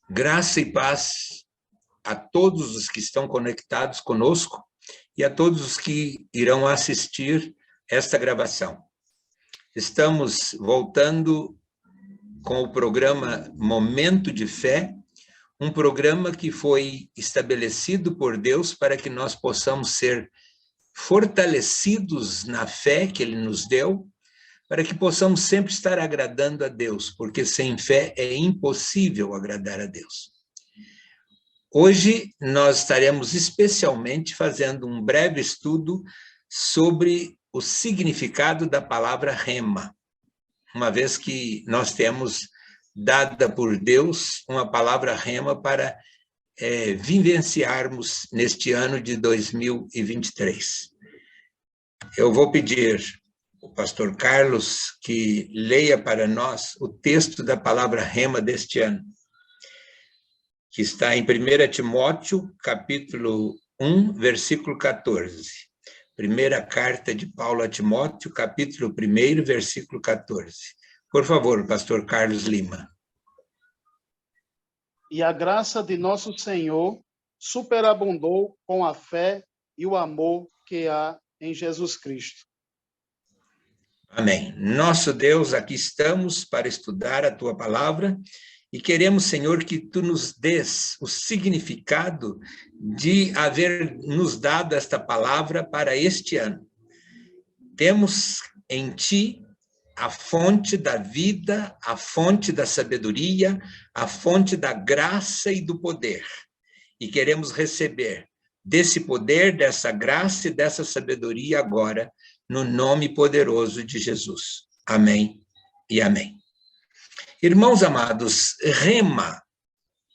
Graça e paz a todos os que estão conectados conosco e a todos os que irão assistir esta gravação. Estamos voltando com o programa Momento de Fé, um programa que foi estabelecido por Deus para que nós possamos ser fortalecidos na fé que Ele nos deu, para que possamos sempre estar agradando a Deus, porque sem fé é impossível agradar a Deus. Hoje nós estaremos especialmente fazendo um breve estudo sobre o significado da palavra rema, uma vez que nós temos dada por Deus uma palavra rema para vivenciarmos neste ano de 2023. Eu vou pedir ao pastor Carlos que leia para nós o texto da palavra rema deste ano, que está em 1 Timóteo, capítulo 1, versículo 14. Primeira carta de Paulo a Timóteo, capítulo 1, versículo 14. Por favor, pastor Carlos Lima. E a graça de nosso Senhor superabundou com a fé e o amor que há em Jesus Cristo. Amém. Nosso Deus, aqui estamos para estudar a tua palavra e queremos, Senhor, que tu nos dês o significado de haver nos dado esta palavra para este ano. Temos em ti a fonte da vida, a fonte da sabedoria, a fonte da graça e do poder. E queremos receber desse poder, dessa graça e dessa sabedoria agora, no nome poderoso de Jesus. Amém e amém. Irmãos amados, rema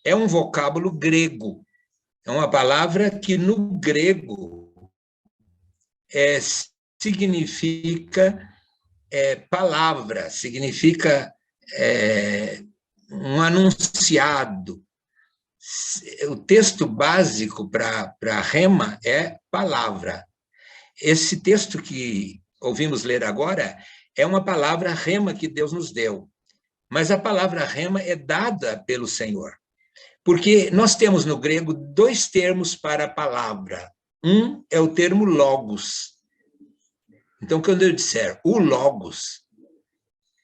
é um vocábulo grego, é uma palavra que no grego significa palavra, significa um anunciado. O texto básico para rema é palavra. Esse texto que ouvimos ler agora é uma palavra rema que Deus nos deu. Mas a palavra rema é dada pelo Senhor. Porque nós temos no grego dois termos para a palavra. Um é o termo logos. Então, quando eu disser o logos,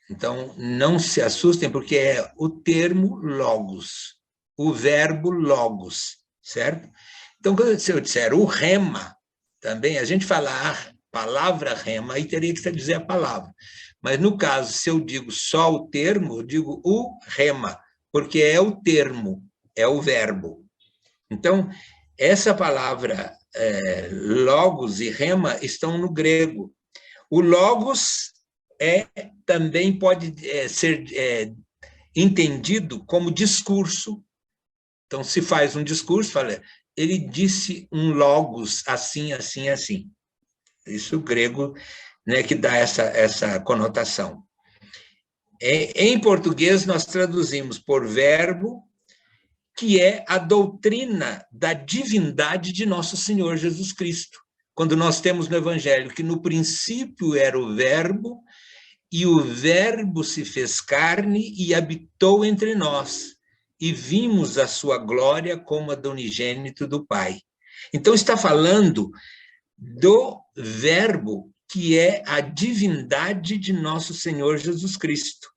então não se assustem, porque é o termo logos, o verbo logos, certo? Então, quando eu disser o rema, também a gente falar palavra rema, aí teria que dizer a palavra. Mas, no caso, se eu digo só o termo, eu digo o rema, porque é o termo, é o verbo. Então, essa palavra logos e rema estão no grego. O logos também pode ser entendido como discurso. Então, se faz um discurso, fala, ele disse um logos assim, assim, assim. Isso o grego, né, que dá essa conotação. Em português, nós traduzimos por verbo, que é a doutrina da divindade de nosso Senhor Jesus Cristo. Quando nós temos no Evangelho que no princípio era o verbo, e o verbo se fez carne e habitou entre nós, e vimos a sua glória como a do unigênito do Pai. Então, está falando do verbo que é a divindade de nosso Senhor Jesus Cristo.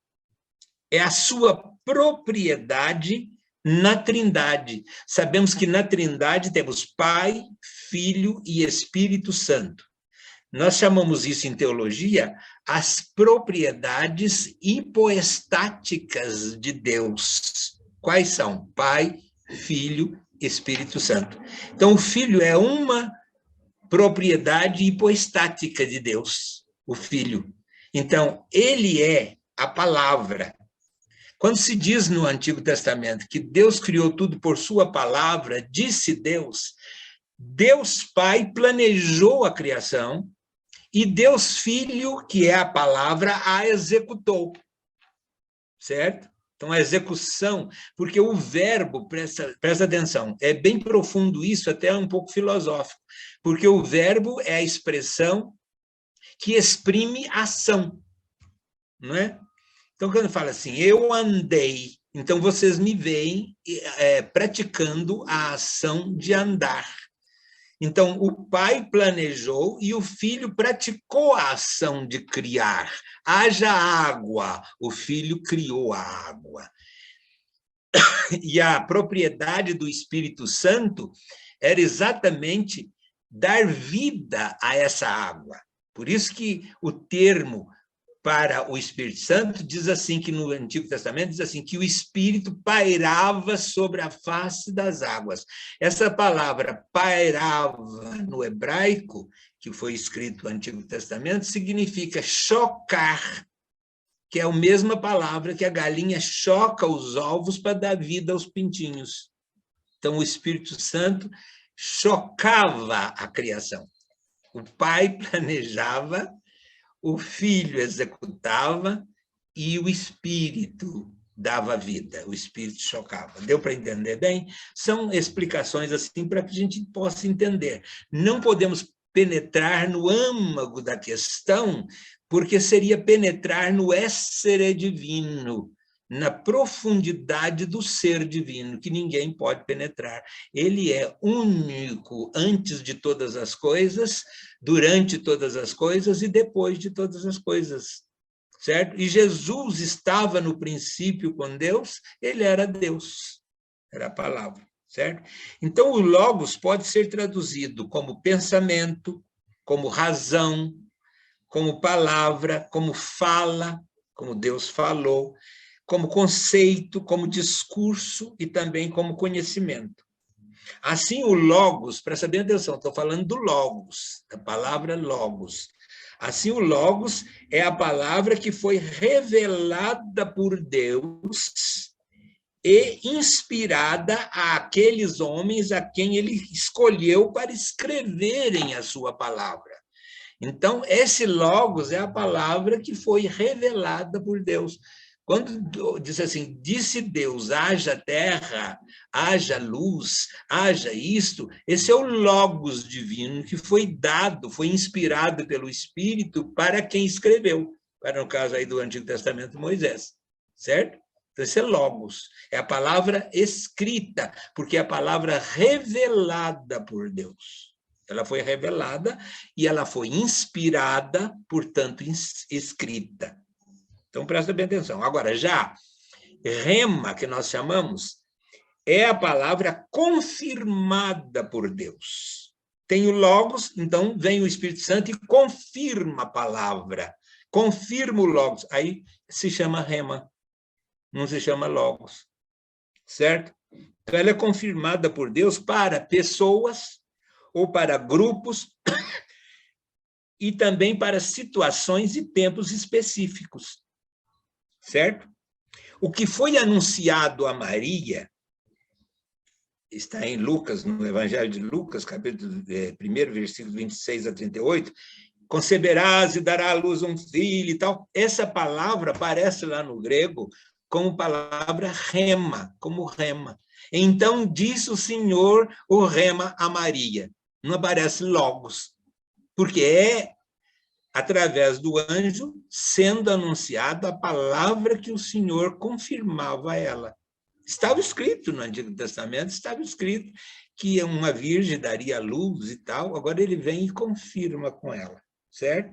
É a sua propriedade na Trindade. Sabemos que na Trindade temos Pai, Filho e Espírito Santo. Nós chamamos isso em teologia as propriedades hipoestáticas de Deus. Quais são? Pai, Filho, Espírito Santo. Então, o Filho é uma propriedade hipoestática de Deus, o Filho. Então, ele é a palavra. Quando se diz no Antigo Testamento que Deus criou tudo por sua palavra, disse Deus, Deus Pai planejou a criação e Deus Filho, que é a palavra, a executou. Certo? Então, a execução, porque o verbo, presta atenção, é bem profundo isso, até um pouco filosófico, porque o verbo é a expressão que exprime ação, não é? Então, quando fala assim, eu andei, Então, vocês me veem praticando a ação de andar. Então, o pai planejou e o filho praticou a ação de criar. Haja água, o filho criou a água. E a propriedade do Espírito Santo era exatamente dar vida a essa água. Por isso que o termo para o Espírito Santo diz assim, que no Antigo Testamento diz assim, que o Espírito pairava sobre a face das águas. Essa palavra pairava no hebraico, que foi escrito no Antigo Testamento, significa chocar, que é a mesma palavra que a galinha choca os ovos para dar vida aos pintinhos. Então, o Espírito Santo chocava a criação. O pai planejava, o filho executava e o Espírito dava vida, o Espírito chocava. Deu para entender bem? São explicações assim para que a gente possa entender. Não podemos penetrar no âmago da questão, porque seria penetrar no essere divino, na profundidade do ser divino, que ninguém pode penetrar. Ele é único antes de todas as coisas, durante todas as coisas e depois de todas as coisas, certo? E Jesus estava no princípio com Deus, ele era Deus, era a palavra, certo? Então, o logos pode ser traduzido como pensamento, como razão, como palavra, como fala, como Deus falou, como conceito, como discurso e também como conhecimento. Assim, o logos, presta bem atenção, estou falando do logos, da palavra logos. Assim, o logos é a palavra que foi revelada por Deus e inspirada àqueles homens a quem ele escolheu para escreverem a sua palavra. Então, esse logos é a palavra que foi revelada por Deus. Quando diz assim, disse Deus, haja terra, haja luz, haja isto, esse é o logos divino que foi dado, foi inspirado pelo Espírito para quem escreveu, para no caso aí do Antigo Testamento, Moisés, certo? Então, esse é logos, é a palavra escrita, porque é a palavra revelada por Deus. Ela foi revelada e ela foi inspirada, portanto, escrita. Então, presta bem atenção. Agora, já rema, que nós chamamos, é a palavra confirmada por Deus. Tem o logos, então vem o Espírito Santo e confirma a palavra. Confirma o logos. Aí se chama rema, não se chama logos. Certo? Então, ela é confirmada por Deus para pessoas ou para grupos e também para situações e tempos específicos. Certo? O que foi anunciado a Maria, está em Lucas, no Evangelho de Lucas, capítulo 1, versículo 26 a 38, conceberás e dará à luz um filho e tal. Essa palavra aparece lá no grego como palavra rema, como rema. Então, disse o Senhor o rema a Maria. Não aparece logos, porque é através do anjo, sendo anunciada a palavra que o Senhor confirmava a ela. Estava escrito no Antigo Testamento, estava escrito que uma virgem daria luz e tal, agora ele vem e confirma com ela, certo?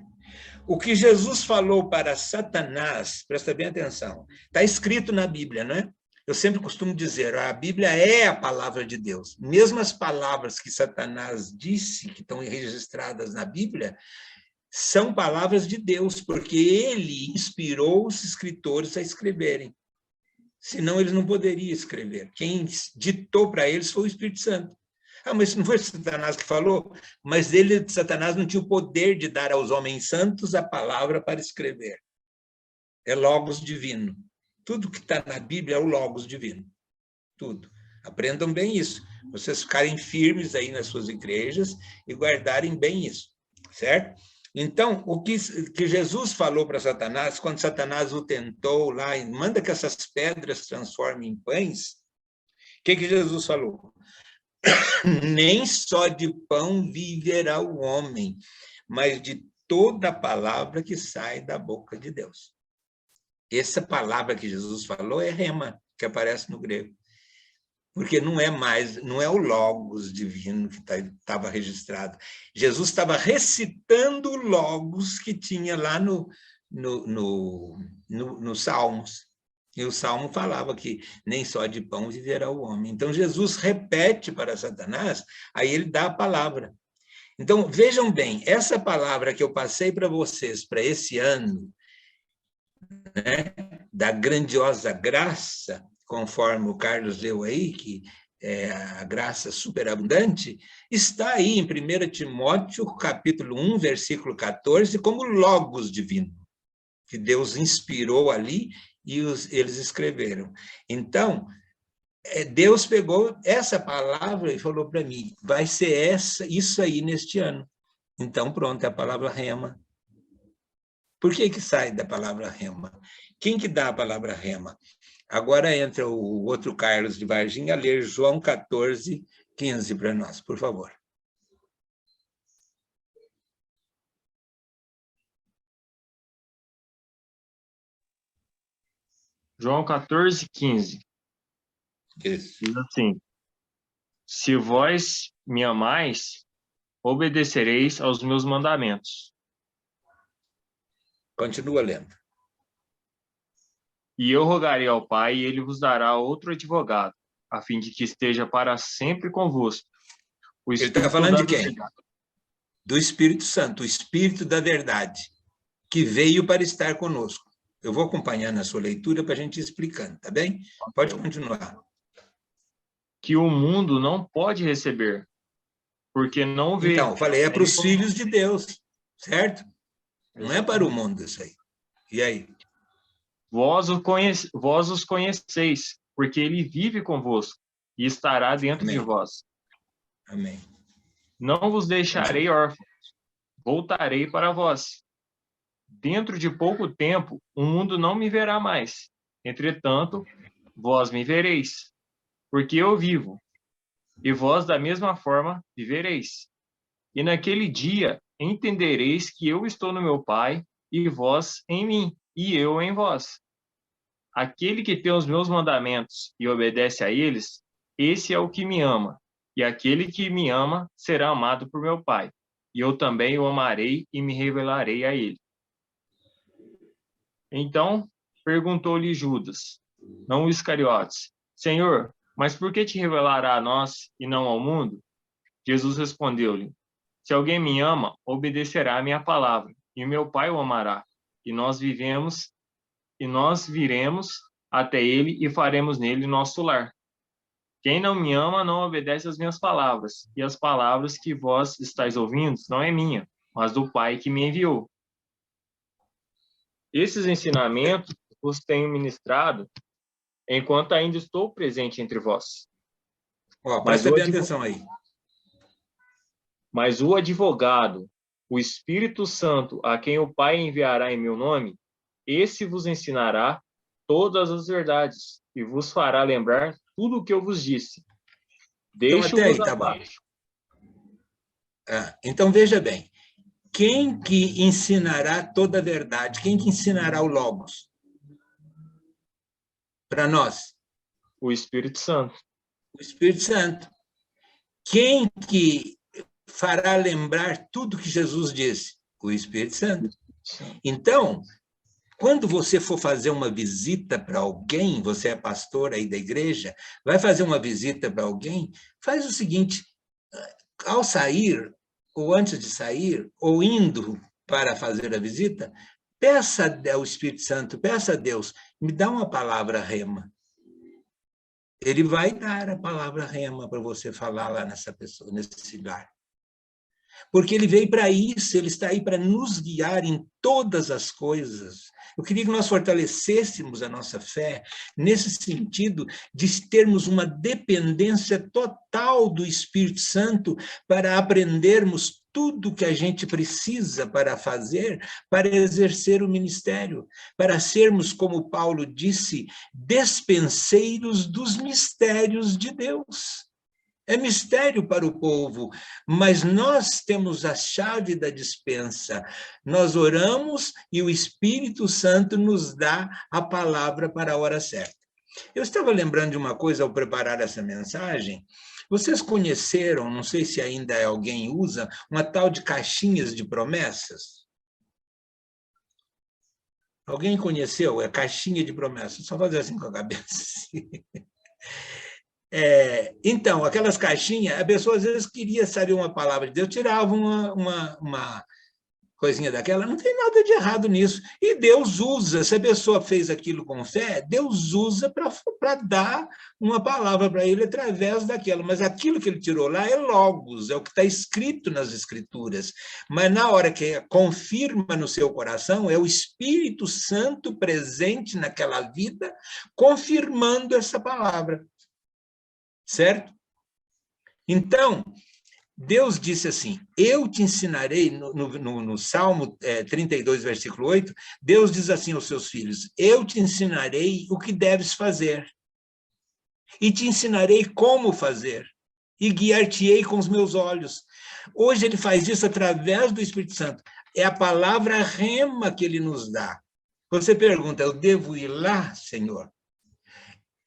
O que Jesus falou para Satanás, presta bem atenção, está escrito na Bíblia, não é? Eu sempre costumo dizer, a Bíblia é a palavra de Deus. Mesmo as palavras que Satanás disse, que estão registradas na Bíblia, são palavras de Deus, porque ele inspirou os escritores a escreverem. Senão eles não poderiam escrever. Quem ditou para eles foi o Espírito Santo. Ah, mas não foi Satanás que falou? Mas Satanás não tinha o poder de dar aos homens santos a palavra para escrever. É logos divino. Tudo que está na Bíblia é o logos divino. Tudo. Aprendam bem isso. Vocês ficarem firmes aí nas suas igrejas e guardarem bem isso. Certo? Então, o que Jesus falou para Satanás, quando Satanás o tentou lá, e manda que essas pedras transformem em pães, o que Jesus falou? Nem só de pão viverá o homem, mas de toda a palavra que sai da boca de Deus. Essa palavra que Jesus falou é rema, que aparece no grego. Porque não é o Logos divino que estava registrado. Jesus estava recitando o Logos que tinha lá no Salmos. E o Salmo falava que nem só de pão viverá o homem. Então, Jesus repete para Satanás, aí ele dá a palavra. Então, vejam bem, essa palavra que eu passei para vocês para esse ano, né, da grandiosa graça, conforme o Carlos leu aí, que é a graça superabundante, está aí em 1 Timóteo, capítulo 1, versículo 14, como logos divino, que Deus inspirou ali e eles escreveram. Então, Deus pegou essa palavra e falou para mim, vai ser isso aí neste ano. Então, pronto, é a palavra rema. Por que sai da palavra rema? Quem que dá a palavra rema? Agora entra o outro Carlos de Varginha a ler João 14, 15 para nós, por favor. João 14, 15. Isso. Diz assim: se vós me amais, obedecereis aos meus mandamentos. Continua lendo. E eu rogarei ao Pai, e ele vos dará outro advogado, a fim de que esteja para sempre convosco. Ele está falando de quem? Do Espírito Santo, o Espírito da verdade, que veio para estar conosco. Eu vou acompanhar na sua leitura para a gente ir explicando, tá bem? Pode continuar. Que o mundo não pode receber, porque não vê. Então, falei, é para os filhos de Deus, certo? Não é para o mundo isso aí. E aí? Vós os conheceis, porque ele vive convosco e estará dentro Amém. de vós. Amém. Não vos deixarei órfãos, voltarei para vós. Dentro de pouco tempo, o mundo não me verá mais. Entretanto, vós me vereis, porque eu vivo, e vós da mesma forma vivereis. E naquele dia entendereis que eu estou no meu Pai, e vós em mim, e eu em vós. Aquele que tem os meus mandamentos e obedece a eles, esse é o que me ama. E aquele que me ama será amado por meu Pai. E eu também o amarei e me revelarei a ele. Então perguntou-lhe Judas, não o Iscariotes: Senhor, mas por que te revelará a nós e não ao mundo? Jesus respondeu-lhe: se alguém me ama, obedecerá a minha palavra, e meu Pai o amará. E nós viremos até ele e faremos nele nosso lar. Quem não me ama não obedece às minhas palavras, e as palavras que vós estáis ouvindo não é minha, mas do Pai que me enviou. Esses ensinamentos vos tenho ministrado enquanto ainda estou presente entre vós. Presta bem atenção aí. Mas o advogado, o Espírito Santo, a quem o Pai enviará em meu nome, esse vos ensinará todas as verdades e vos fará lembrar tudo o que eu vos disse. Deixo-vos abaixo. Então, veja bem. Quem que ensinará toda a verdade? Quem que ensinará o Logos? Para nós? O Espírito Santo. O Espírito Santo. Quem que fará lembrar tudo que Jesus disse? O Espírito Santo. Então, quando você for fazer uma visita para alguém, você é pastor aí da igreja, vai fazer uma visita para alguém, faz o seguinte, ao sair, ou antes de sair, ou indo para fazer a visita, peça ao Espírito Santo, peça a Deus, me dá uma palavra rema. Ele vai dar a palavra rema para você falar lá nessa pessoa, nesse lugar. Porque ele veio para isso, ele está aí para nos guiar em todas as coisas. Eu queria que nós fortalecêssemos a nossa fé nesse sentido de termos uma dependência total do Espírito Santo para aprendermos tudo que a gente precisa para fazer, para exercer o ministério, para sermos, como Paulo disse, despenseiros dos mistérios de Deus. É mistério para o povo, mas nós temos a chave da dispensa. Nós oramos e o Espírito Santo nos dá a palavra para a hora certa. Eu estava lembrando de uma coisa ao preparar essa mensagem. Vocês conheceram, não sei se ainda alguém usa, uma tal de caixinhas de promessas? Alguém conheceu? É caixinha de promessas. Só fazer assim com a cabeça. Então, aquelas caixinhas, a pessoa às vezes queria saber uma palavra de Deus, tirava uma coisinha daquela, não tem nada de errado nisso. E Deus usa, se a pessoa fez aquilo com fé, Deus usa para dar uma palavra para ele através daquela. Mas aquilo que ele tirou lá é logos, é o que está escrito nas Escrituras. Mas na hora que confirma no seu coração, é o Espírito Santo presente naquela vida, confirmando essa palavra. Certo? Então, Deus disse assim, eu te ensinarei, no Salmo 32, versículo 8, Deus diz assim aos seus filhos, eu te ensinarei o que deves fazer, e te ensinarei como fazer, e guiar-te-ei com os meus olhos. Hoje ele faz isso através do Espírito Santo. É a palavra rema que ele nos dá. Você pergunta, eu devo ir lá, Senhor?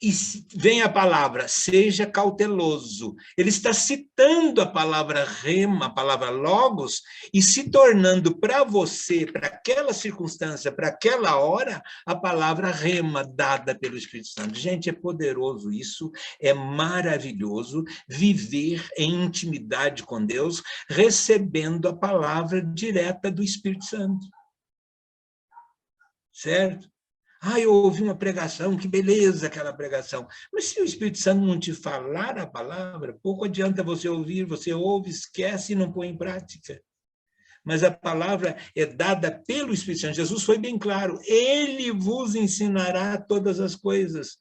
E vem a palavra, seja cauteloso. Ele está citando a palavra rema, a palavra logos, e se tornando para você, para aquela circunstância, para aquela hora, a palavra rema dada pelo Espírito Santo. Gente, é poderoso isso, é maravilhoso viver em intimidade com Deus, recebendo a palavra direta do Espírito Santo. Certo? Eu ouvi uma pregação, que beleza aquela pregação. Mas se o Espírito Santo não te falar a palavra, pouco adianta você ouvir, você ouve, esquece e não põe em prática. Mas a palavra é dada pelo Espírito Santo. Jesus foi bem claro, ele vos ensinará todas as coisas.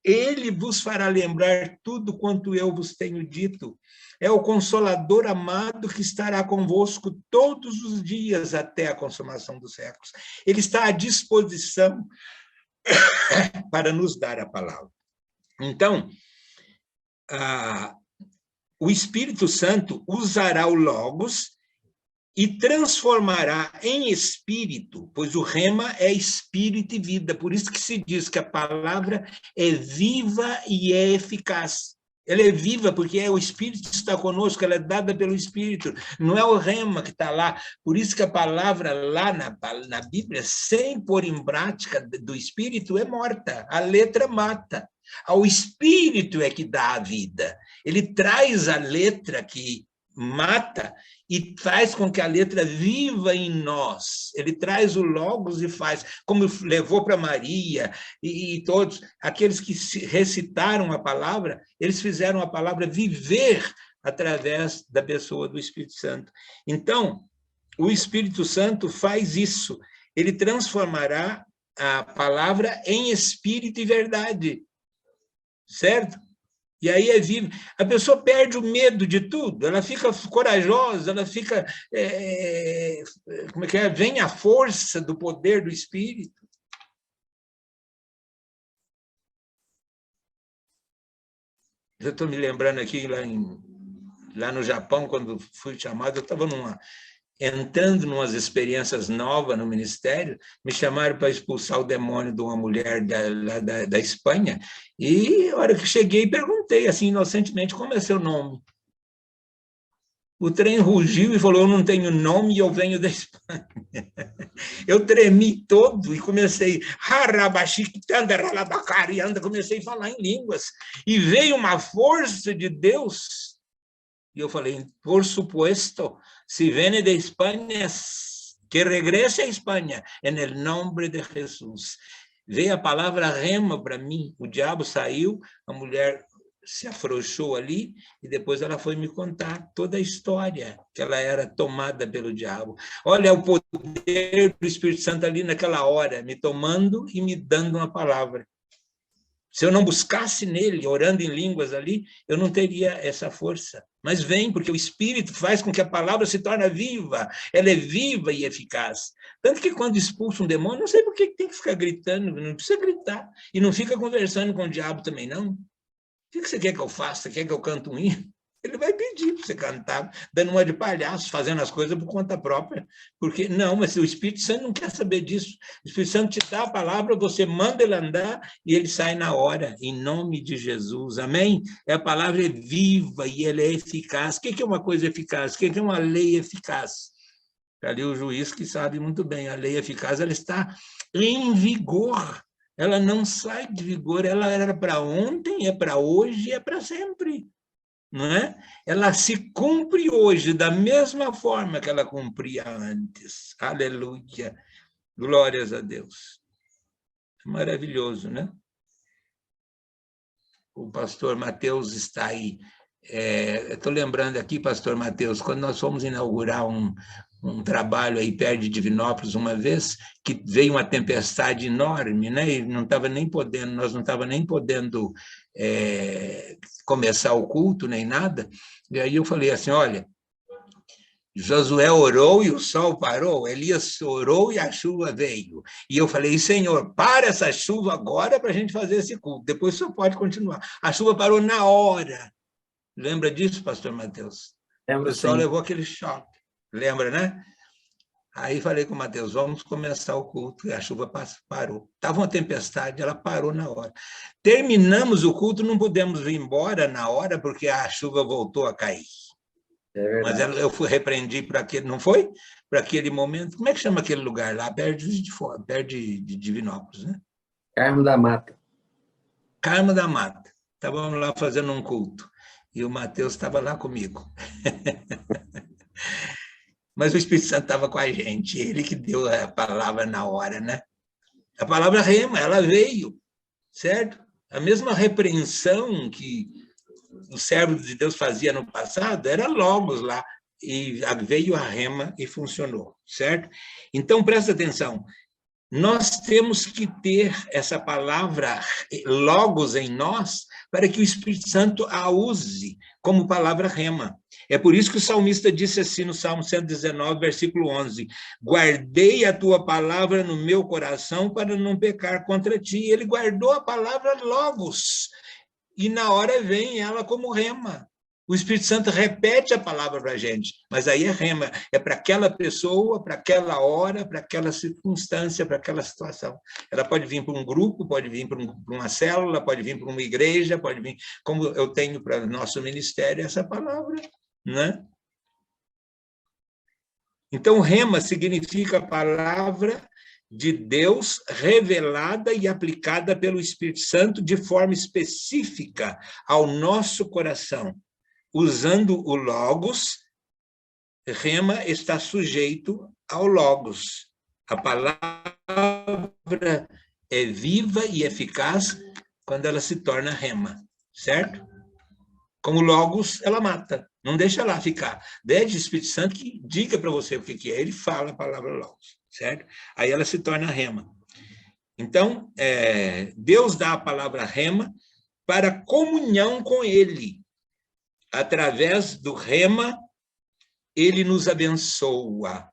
Ele vos fará lembrar tudo quanto eu vos tenho dito. É o Consolador amado que estará convosco todos os dias até a consumação dos séculos. Ele está à disposição para nos dar a palavra. Então, o Espírito Santo usará o Logos e transformará em espírito, pois o rema é espírito e vida, por isso que se diz que a palavra é viva e é eficaz. Ela é viva porque o Espírito está conosco, ela é dada pelo Espírito, não é o rema que está lá. Por isso que a palavra lá na Bíblia, sem pôr em prática do Espírito, é morta, a letra mata. O Espírito é que dá a vida. Ele traz a letra que mata e faz com que a letra viva em nós. Ele traz o Logos e faz, como levou para Maria e todos aqueles que recitaram a palavra, eles fizeram a palavra viver através da pessoa do Espírito Santo. Então, o Espírito Santo faz isso. Ele transformará a palavra em espírito e verdade. Certo? E aí é vivo. A pessoa perde o medo de tudo, ela fica corajosa, ela fica... como é que é? Vem a força do poder do Espírito. Eu estou me lembrando aqui, lá no Japão, quando fui chamado, eu estava entrando em umas experiências novas no ministério, me chamaram para expulsar o demônio de uma mulher da Espanha, e a hora que cheguei, perguntei, assim, inocentemente, como é seu nome? O trem rugiu e falou, eu não tenho nome e eu venho da Espanha. Eu tremi todo e comecei, comecei a falar em línguas, e veio uma força de Deus. E eu falei, por supuesto, se vem de Espanha, que regrese a Espanha, em nome de Jesus. Veio a palavra rema para mim, o diabo saiu, a mulher se afrouxou ali, e depois ela foi me contar toda a história, que ela era tomada pelo diabo. Olha o poder do Espírito Santo ali naquela hora, me tomando e me dando uma palavra. Se eu não buscasse nele, orando em línguas ali, eu não teria essa força. Mas vem, porque o Espírito faz com que a palavra se torne viva. Ela é viva e eficaz. Tanto que quando expulsa um demônio, não sei por que tem que ficar gritando, não precisa gritar. E não fica conversando com o diabo também, não. O que você quer que eu faça? Você quer que eu cante um hino? Ele vai pedir para você cantar, dando uma de palhaço, fazendo as coisas por conta própria. Porque, não, mas o Espírito Santo não quer saber disso. O Espírito Santo te dá a palavra, você manda ele andar e ele sai na hora, em nome de Jesus. Amém? A palavra é viva e ela é eficaz. O que é uma coisa eficaz? O que é uma lei eficaz? Ali o juiz que sabe muito bem, a lei eficaz, ela está em vigor. Ela não sai de vigor, ela era para ontem, é para hoje, é para sempre. Não é? Ela se cumpre hoje da mesma forma que ela cumpria antes. Aleluia. Glórias a Deus. Maravilhoso, né? O pastor Mateus está aí. Estou lembrando aqui, pastor Mateus, quando nós fomos inaugurar um trabalho aí perto de Divinópolis uma vez, que veio uma tempestade enorme, né? E não estava nem podendo, nós não estávamos nem podendo começar o culto, nem nada. E aí eu falei assim, olha, Josué orou e o sol parou, Elias orou e a chuva veio. E eu falei, Senhor, para essa chuva agora para a gente fazer esse culto, depois o senhor pode continuar. A chuva parou na hora. Lembra disso, pastor Mateus? O pessoal levou aquele choque. Lembra, né? Aí falei com o Mateus, vamos começar o culto. E a chuva parou. Estava uma tempestade, ela parou na hora. Terminamos o culto, não pudemos vir embora na hora, porque a chuva voltou a cair. Mas eu repreendi para aquele, não foi? Para aquele momento. Como é que chama aquele lugar lá? Perto de Divinópolis, né? Carmo da Mata. Carmo da Mata. Estávamos lá fazendo um culto. E o Mateus estava lá comigo. Mas o Espírito Santo estava com a gente, ele que deu a palavra na hora, né? A palavra rema, ela veio, certo? A mesma repreensão que o servo de Deus fazia no passado, era logos lá, e veio a rema e funcionou, certo? Então, presta atenção, nós temos que ter essa palavra logos em nós para que o Espírito Santo a use como palavra rema. É por isso que o salmista disse assim no Salmo 119, versículo 11, guardei a tua palavra no meu coração para não pecar contra ti. Ele guardou a palavra logos, e na hora vem ela como rema. O Espírito Santo repete a palavra para a gente, mas aí é rema, é para aquela pessoa, para aquela hora, para aquela circunstância, para aquela situação. Ela pode vir para um grupo, pode vir para uma célula, pode vir para uma igreja, pode vir, como eu tenho para o nosso ministério, essa palavra, né? Então, rema significa palavra de Deus revelada e aplicada pelo Espírito Santo de forma específica ao nosso coração. Usando o logos, rema está sujeito ao logos. A palavra é viva e eficaz quando ela se torna rema, certo? Como logos, ela mata, não deixa lá ficar. Desde o Espírito Santo que diga para você o que é, ele fala a palavra logos, certo? Aí ela se torna rema. Então, Deus dá a palavra rema para comunhão com ele. Através do rema, ele nos abençoa.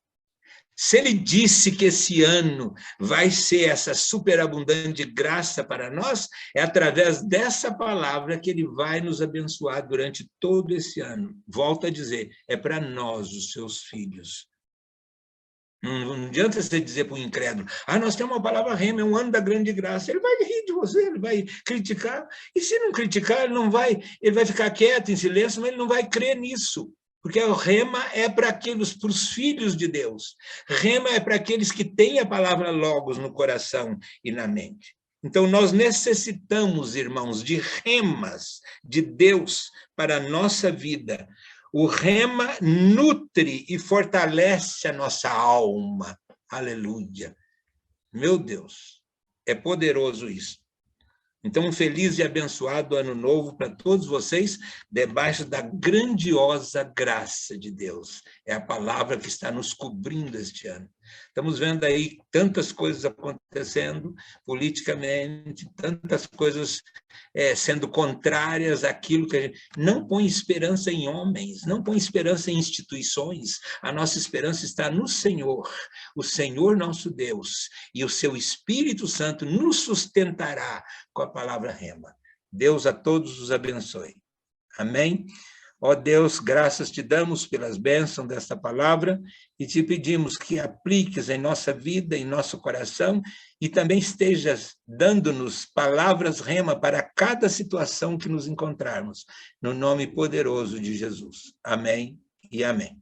Se ele disse que esse ano vai ser essa superabundante graça para nós, é através dessa palavra que ele vai nos abençoar durante todo esse ano. Volto a dizer, é para nós, os seus filhos. Não adianta você dizer para o incrédulo, nós temos uma palavra rema, é um ano da grande graça. Ele vai rir de você, ele vai criticar. E se não criticar, ele vai ficar quieto, em silêncio, mas ele não vai crer nisso. Porque o rema é para os filhos de Deus. Rema é para aqueles que têm a palavra logos no coração e na mente. Então, nós necessitamos, irmãos, de remas de Deus para a nossa vida. O rema nutre e fortalece a nossa alma. Aleluia. Meu Deus, é poderoso isso. Então, um feliz e abençoado ano novo para todos vocês, debaixo da grandiosa graça de Deus. É a palavra que está nos cobrindo este ano. Estamos vendo aí tantas coisas acontecendo politicamente, tantas coisas sendo contrárias àquilo que a gente... Não põe esperança em homens, não põe esperança em instituições. A nossa esperança está no Senhor, o Senhor nosso Deus, e o seu Espírito Santo nos sustentará com a palavra rema. Deus a todos os abençoe. Amém? Ó Deus, graças te damos pelas bênçãos desta palavra e te pedimos que apliques em nossa vida, em nosso coração, e também estejas dando-nos palavras rema para cada situação que nos encontrarmos, no nome poderoso de Jesus. Amém e amém.